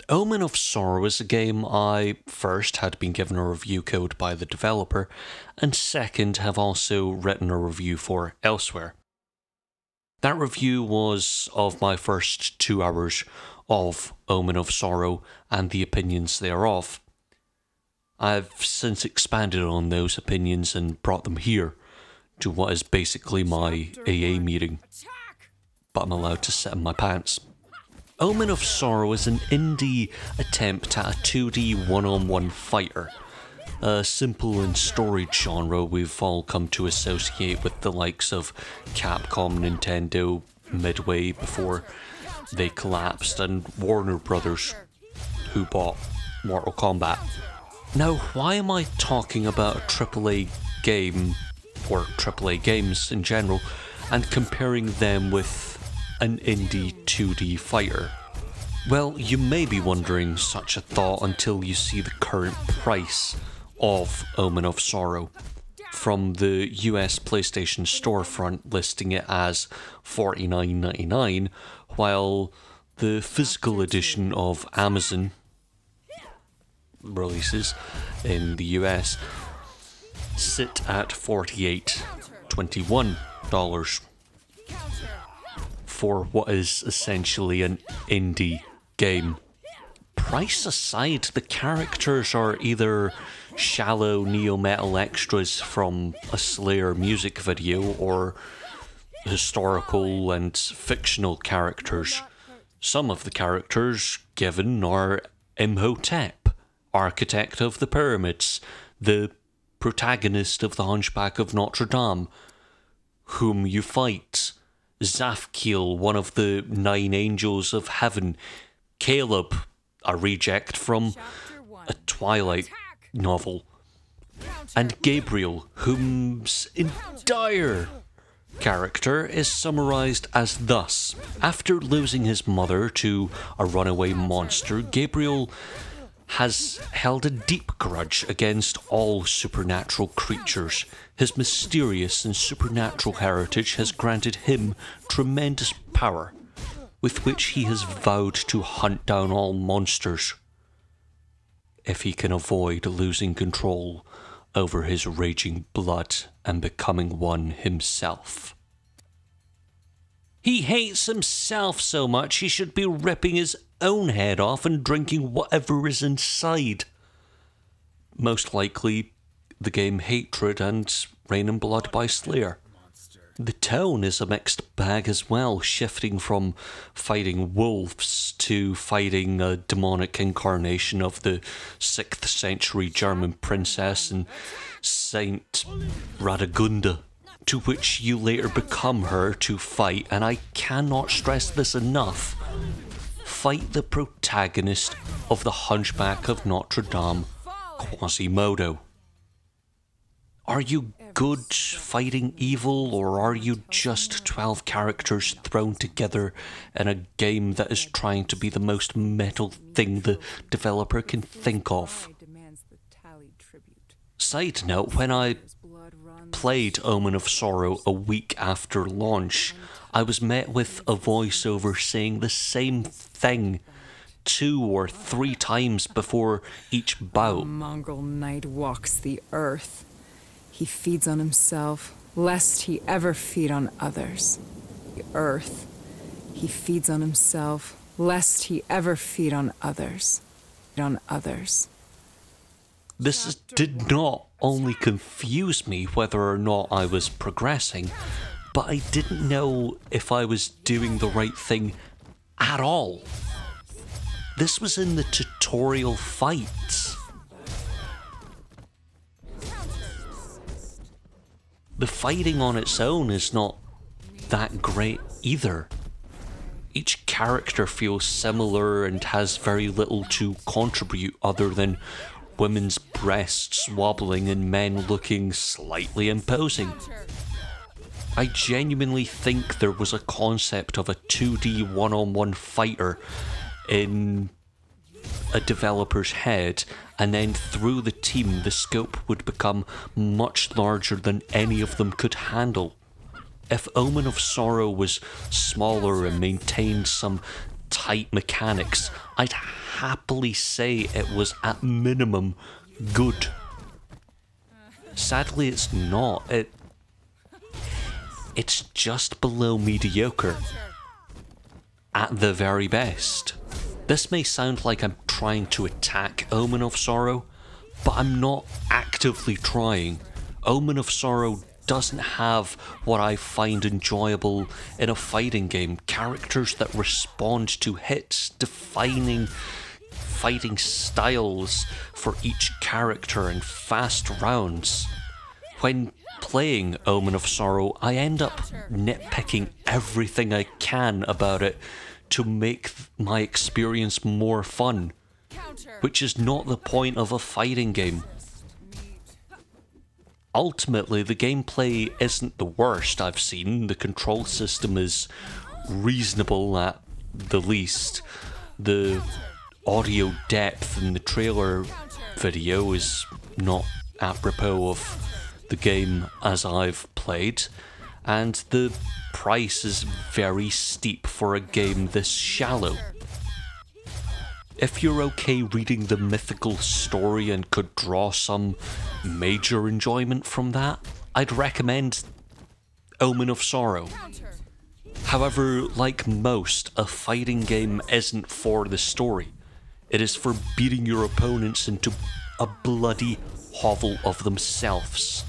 Omen of Sorrow is a game I first had been given a review code by the developer, and second have also written a review for elsewhere. That review was of my first 2 hours of Omen of Sorrow and the opinions thereof. I've since expanded on those opinions and brought them here to what is basically my AA meeting, but I'm allowed to sit in my pants. Omen of Sorrow is an indie attempt at a 2D one-on-one fighter, a simple and storied genre we've all come to associate with the likes of Capcom, Nintendo, Midway before they collapsed, and Warner Brothers, who bought Mortal Kombat. Now, why am I talking about a AAA game, or AAA games in general, and comparing them with an indie 2D fighter? Well, you may be wondering such a thought until you see the current price of Omen of Sorrow, from the US PlayStation storefront listing it as $49.99, while the physical edition of Amazon releases in the US sit at $48.21 for what is essentially an indie game. Price aside, the characters are either shallow neo-metal extras from a Slayer music video or historical and fictional characters. Some of the characters given are Imhotep, architect of the pyramids, the protagonist of the Hunchback of Notre Dame, whom you fight, Zafkiel, one of the 9 angels of heaven, Caleb, a reject from a Twilight novel, and Gabriel, whom's entire character is summarised as thus. After losing his mother to a runaway monster, Gabriel has held a deep grudge against all supernatural creatures. His mysterious and supernatural heritage has granted him tremendous power, with which he has vowed to hunt down all monsters if he can avoid losing control over his raging blood and becoming one himself. He hates himself so much he should be ripping his own head off and drinking whatever is inside. Most likely the game Hatred and Rain and Blood by Slayer. The tone is a mixed bag as well, shifting from fighting wolves to fighting a demonic incarnation of the 6th century German princess and Saint Radagunda, to which you later become her to fight, and I cannot stress this enough, fight the protagonist of the Hunchback of Notre Dame, Quasimodo. Are you good fighting evil, or are you just 12 characters thrown together in a game that is trying to be the most metal thing the developer can think of? Side note, when I played Omen of Sorrow a week after launch, I was met with a voiceover saying the same thing 2 or 3 times before each bout. A mongrel knight walks the earth. He feeds on himself, lest he ever feed on others. The earth. He feeds on himself, lest he ever feed on others. This did not only confuse me whether or not I was progressing, but I didn't know if I was doing the right thing at all. This was in the tutorial fights. The fighting on its own is not that great either. Each character feels similar and has very little to contribute other than women's breasts wobbling and men looking slightly imposing. I genuinely think there was a concept of a 2D one-on-one fighter in a developer's head, and then through the team the scope would become much larger than any of them could handle. If Omen of Sorrow was smaller and maintained some tight mechanics, I'd happily say it was at minimum good. Sadly, it's not. It's just below mediocre at the very best. This may sound like I'm trying to attack Omen of Sorrow, but I'm not actively trying. Omen of Sorrow doesn't have what I find enjoyable in a fighting game. Characters that respond to hits, defining fighting styles for each character, and fast rounds. When playing Omen of Sorrow, I end up nitpicking everything I can about it to make my experience more fun, which is not the point of a fighting game. Ultimately, the gameplay isn't the worst I've seen. The control system is reasonable at the least. The audio depth in the trailer video is not apropos of the game as I've played, and the price is very steep for a game this shallow. If you're okay reading the mythical story and could draw some major enjoyment from that, I'd recommend Omen of Sorrow. However, like most, a fighting game isn't for the story. It is for beating your opponents into a bloody hovel of themselves.